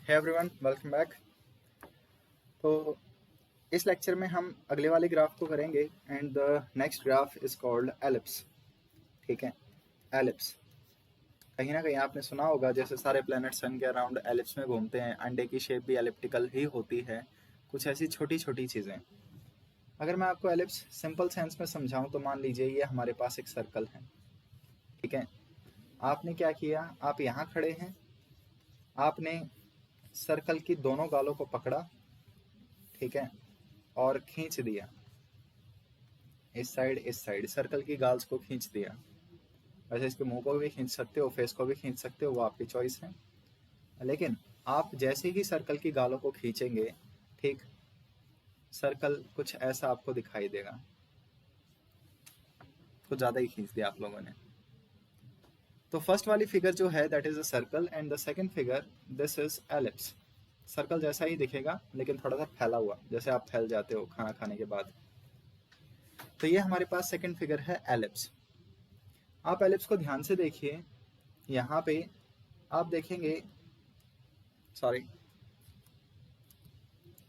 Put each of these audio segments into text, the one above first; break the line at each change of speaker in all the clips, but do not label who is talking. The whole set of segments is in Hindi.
Hey everyone, welcome back. तो इस लेक्चर में हम अगले वाले ग्राफ को करेंगे and the next graph is called ellipse. ठीक है, एलिप्स कहीं ना कहीं आपने सुना होगा, जैसे सारे प्लैनेट सन के अराउंड एलिप्स में घूमते हैं। अंडे की शेप भी एलिप्टिकल ही होती है, कुछ ऐसी छोटी छोटी चीज़ें। अगर मैं आपको एलिप्स सिंपल सेंस में समझाऊं तो मान लीजिए ये हमारे पास एक सर्कल है। ठीक है, आपने क्या किया, आप यहाँ खड़े हैं, आपने सर्कल की दोनों गालों को पकड़ा, ठीक है, और खींच दिया इस साइड सर्कल की गाल्स को खींच दिया। वैसे इसके मुंह को भी खींच सकते हो, फेस को भी खींच सकते हो, वो आपकी चॉइस है। लेकिन आप जैसे ही सर्कल की गालों को खींचेंगे, ठीक, सर्कल कुछ ऐसा आपको दिखाई देगा। कुछ ज़्यादा ही खींच दिया आप लोगों ने। तो फर्स्ट वाली फिगर जो है that is a circle and the second figure this is ellipse. Circle जैसा ही दिखेगा लेकिन थोड़ा सा फैला हुआ, जैसे आप फैल जाते हो खाना खाने के बाद। तो ये हमारे पास सेकंड फिगर है एलिप्स। आप एलिप्स को ध्यान से देखिए, यहाँ पे आप देखेंगे, सॉरी,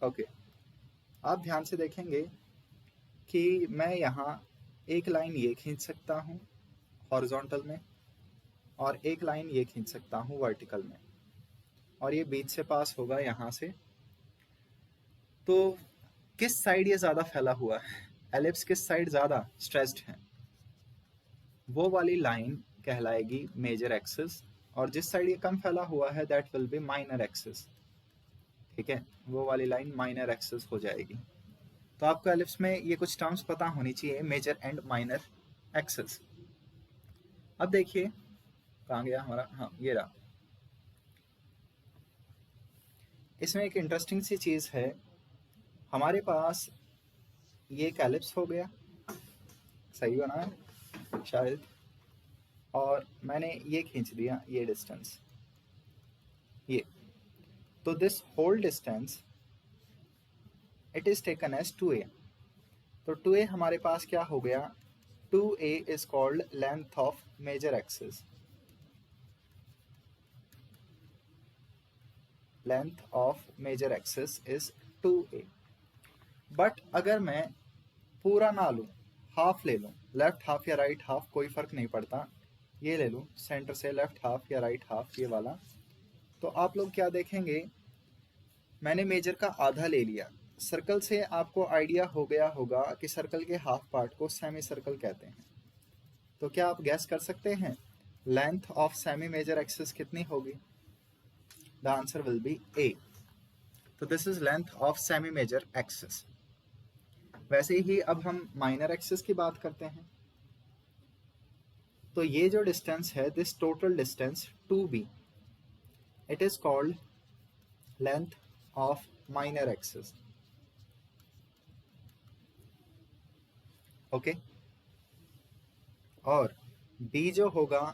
ओके, आप ध्यान से देखेंगे कि मैं यहाँ एक लाइन ये खींच सकता हूँ हॉरिजॉन्टल में, और एक लाइन ये खींच सकता हूँ वर्टिकल में, और ये बीच से पास होगा यहाँ से। तो किस साइड ये ज़्यादा फैला हुआ है, एलिप्स किस साइड ज़्यादा स्ट्रेस्ड है, वो वाली लाइन कहलाएगी मेजर एक्सिस, और जिस साइड ये कम फैला हुआ है that will be minor axis. ठीक है, वो वाली लाइन माइनर एक्सिस हो जाएगी। तो आपको एलिप्स में ये कुछ टर्म्स पता होनी चाहिए, मेजर एंड माइनर एक्सिस। अब देखिए कहाँ गया हमारा, हाँ ये रहा। इसमें एक इंटरेस्टिंग सी चीज़ है, हमारे पास ये एक एलिप्स हो गया, सही बना है शायद, और मैंने ये खींच दिया ये डिस्टेंस, ये, तो this whole distance it is taken as 2a। तो 2a हमारे पास क्या हो गया, 2a is called length of major axis. Length of major axis is 2a। But अगर मैं पूरा ना लूँ, हाफ ले लूँ, लेफ्ट हाफ या राइट हाफ कोई फर्क नहीं पड़ता, ये ले लूँ सेंटर से लेफ्ट हाफ या राइट हाफ, ये वाला, तो आप लोग क्या देखेंगे, मैंने मेजर का आधा ले लिया। सर्कल से आपको आइडिया हो गया होगा कि सर्कल के हाफ पार्ट को सेमी सर्कल कहते हैं। तो क्या आप गैस कर सकते हैं length of semi major axis कितनी होगी? The answer will be a. तो this is length of semi major axis. वैसे ही अब हम माइनर एक्सिस की बात करते हैं। तो ये जो डिस्टेंस है, this total distance 2b, it is called length of minor axis. Okay, और b जो होगा,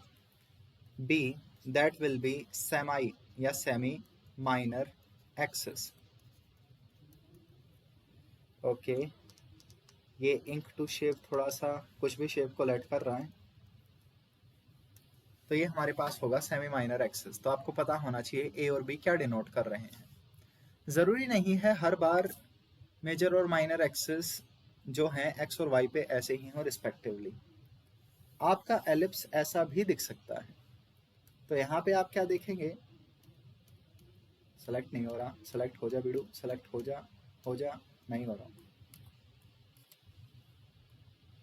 b that will be semi या सेमी माइनर एक्सिस। ओके, ये इंक टू शेप थोड़ा सा कुछ भी शेप को लेट कर रहा है, तो ये हमारे पास होगा सेमी माइनर एक्सिस। तो आपको पता होना चाहिए ए और बी क्या डिनोट कर रहे हैं। ज़रूरी नहीं है हर बार मेजर और माइनर एक्सिस जो हैं एक्स और वाई पे ऐसे ही हों रिस्पेक्टिवली। आपका एलिप्स ऐसा भी दिख सकता है। तो यहाँ पे आप क्या देखेंगे, सेलेक्ट नहीं हो रहा, सेलेक्ट हो जा बीडू, सेलेक्ट हो जा, नहीं हो रहा,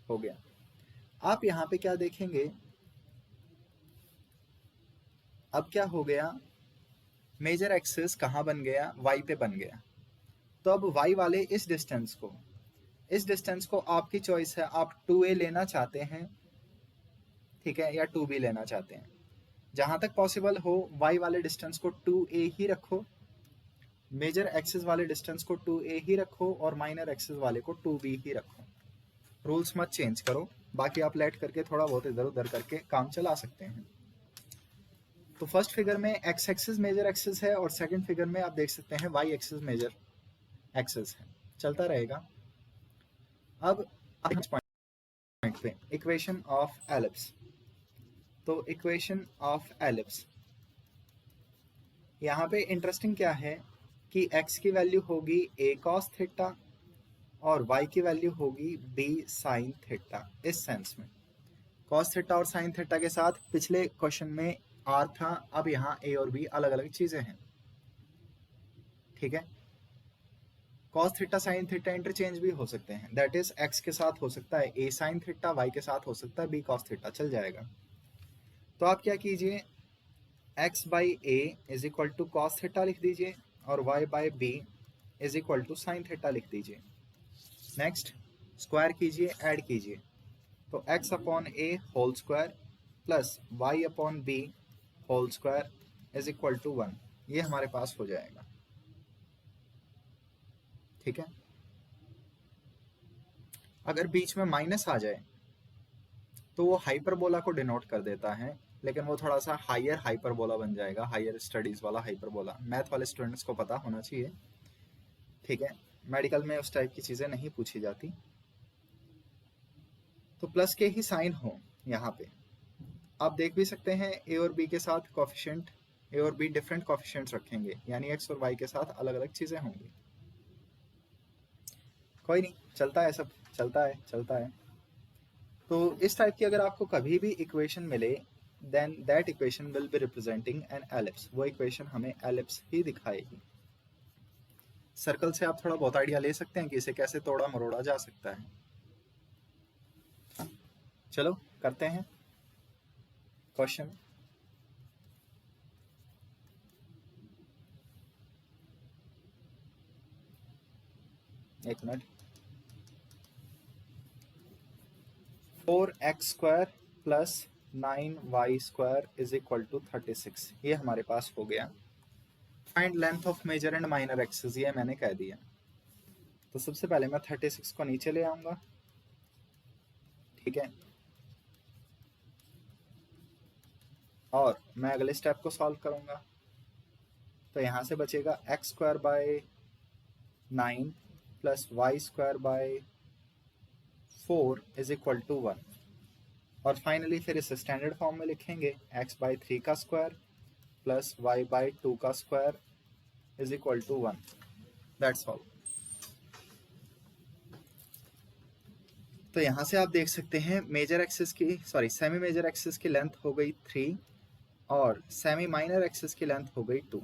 हो गया। आप यहाँ पे क्या देखेंगे, अब क्या हो गया, मेजर एक्सिस कहाँ बन गया, वाई पे बन गया। तो अब वाई वाले इस डिस्टेंस को आपकी चॉइस है, आप 2a लेना चाहते हैं, ठीक है, या 2b लेना चाहते हैं। जहां तक पॉसिबल हो वाई वाले डिस्टेंस को 2a ही रखो, मेजर एक्सिस वाले डिस्टेंस को 2a ही रखो, और माइनर एक्सिस वाले को 2b ही रखो। रूल्स मत चेंज करो, बाकी आप लेट करके थोड़ा बहुत इधर उधर करके काम चला सकते हैं। तो फर्स्ट फिगर में एक्स एक्सिस मेजर एक्सिस है, और सेकंड फिगर में आप देख सकते हैं वाई एक्सिस मेजर एक्सिस है, चलता रहेगा। अब पॉइंट पे इक्वेशन ऑफ एलिप्स। तो इक्वेशन ऑफ एलिप्स, यहाँ पे इंटरेस्टिंग क्या है कि x की वैल्यू होगी a cos थीटा और y की वैल्यू होगी b sin थीटा। इस सेंस में cos थीटा और sin थीटा के साथ पिछले क्वेश्चन में r था, अब यहाँ a और b अलग अलग चीजें हैं। ठीक है, cos theta sin theta interchange भी हो सकते हैं, दैट इज x के साथ हो सकता है a sin थीटा, y के साथ हो सकता है b cos थीटा, चल जाएगा। तो आप क्या कीजिए, x by a is equal to cos theta लिख दीजिए और y by b is equal to sine theta लिख दीजिए। नेक्स्ट स्क्वायर कीजिए, ऐड कीजिए, तो x upon a whole square plus y upon b whole square is equal to 1, ये हमारे पास हो जाएगा। ठीक है, अगर बीच में माइनस आ जाए तो वो हाइपरबोला को डिनोट कर देता है, लेकिन वो थोड़ा सा हायर हाइपरबोला बन जाएगा, हायर स्टडीज वाला हाइपरबोला। मैथ वाले स्टूडेंट्स को पता होना चाहिए। ठीक है, मेडिकल में उस टाइप की चीज़ें नहीं पूछी जाती। तो प्लस के ही साइन हो यहाँ पे। आप देख भी सकते हैं ए और बी के साथ कॉफिशेंट, ए और बी डिफरेंट कॉफिशेंट्स रखेंगे, यानी एक्स और वाई के साथ अलग अलग चीज़ें होंगी। कोई नहीं, चलता है, सब चलता है चलता है। तो इस टाइप की अगर आपको कभी भी इक्वेशन मिले, then that equation will be representing an ellipse, वो इक्वेशन हमें एलिप्स ही दिखाएगी। सर्कल से आप थोड़ा बहुत आइडिया ले सकते हैं कि इसे कैसे तोड़ा मरोड़ा जा सकता है। चलो करते हैं क्वेश्चन। एक minute. 4x square plus 9y square is equal to 36, ये हमारे पास हो गया। Find length of major and minor axis, ये मैंने कह दिया। तो सबसे पहले मैं 36 को नीचे ले आऊंगा। ठीक है, और मैं अगले स्टेप को सॉल्व करूंगा। तो यहाँ से बचेगा x square by 9 plus y square by 4 is equal to 1, और फाइनली फिर इसे स्टैंडर्ड फॉर्म में लिखेंगे, x बाई 3 का स्क्वायर प्लस y बाई 2 का square is equal to 1। That's all. तो यहाँ से आप देख सकते हैं मेजर एक्सिस की, सॉरी सेमी मेजर एक्सिस की लेंथ हो गई 3 और सेमी माइनर एक्सिस की लेंथ हो गई 2।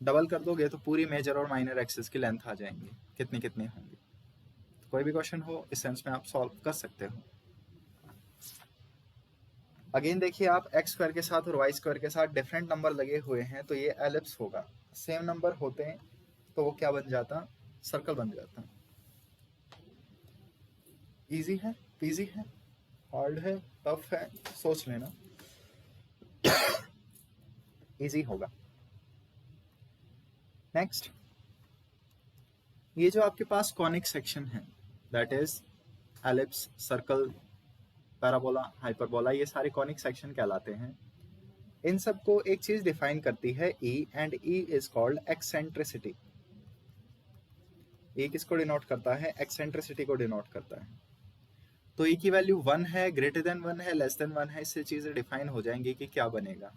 डबल कर दोगे तो पूरी मेजर और माइनर एक्सिस की लेंथ आ जाएंगी, कितनी कितनी होंगी। तो कोई भी क्वेश्चन हो इस सेंस में आप सॉल्व कर सकते हो। अगेन देखिए, आप एक्स स्क्वायर के साथ और वाई स्क्वायर के साथ डिफरेंट नंबर लगे हुए हैं, तो ये एलिप्स होगा। सेम नंबर होते हैं तो वो क्या बन जाता, सर्कल बन जाता। इजी है, पीजी है, हार्ड है, टफ है, सोच लेना। इजी होगा। नेक्स्ट, ये जो आपके पास कॉनिक सेक्शन है, that is ellipse, circle, parabola, hyperbola, ये सारे कॉनिक सेक्शन कहलाते हैं। इन सबको एक चीज डिफाइन करती है E, and E is called eccentricity. E किसको डिनोट करता है, एक्सेंट्रिसिटी को डिनोट करता है। तो E की वैल्यू 1 है, ग्रेटर देन 1 है, लेस देन 1 है, इससे चीजें डिफाइन हो जाएंगी कि क्या बनेगा।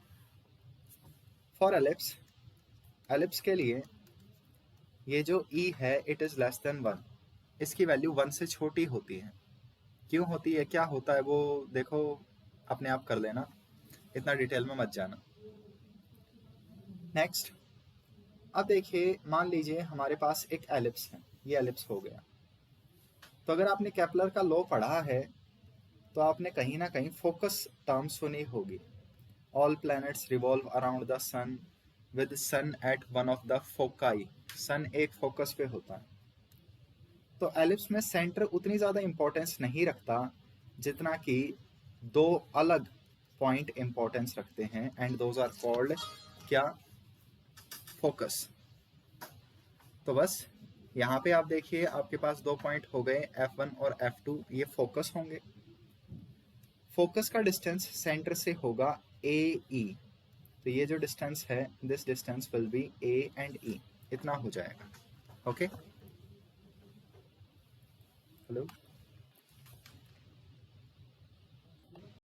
फॉर एलिप्स, एलिप्स के लिए ये जो E है इट इज लेस देन 1, इसकी वैल्यू 1 से छोटी होती है। क्यों होती है, क्या होता है, वो देखो अपने आप कर लेना, इतना डिटेल में मत जाना। नेक्स्ट, अब देखिए, मान लीजिए हमारे पास एक एलिप्स है, ये एलिप्स हो गया। तो अगर आपने केपलर का लॉ पढ़ा है तो आपने कहीं ना कहीं फोकस टर्म सुनी होगी। All planets revolve around the sun with sun at one of the foci, sun एक फोकस पे होता है। तो एलिप्स में सेंटर उतनी ज़्यादा इंपॉर्टेंस नहीं रखता जितना कि दो अलग पॉइंट इंपॉर्टेंस रखते हैं, एंड दोज आर कॉल्ड क्या, फोकस। तो बस यहाँ पे आप देखिए, आपके पास दो पॉइंट हो गए F1 और F2, ये फोकस होंगे। फोकस का डिस्टेंस सेंटर से होगा AE, तो ये जो डिस्टेंस है, this distance will be A and E, इतना हो जाएगा। Okay, hello.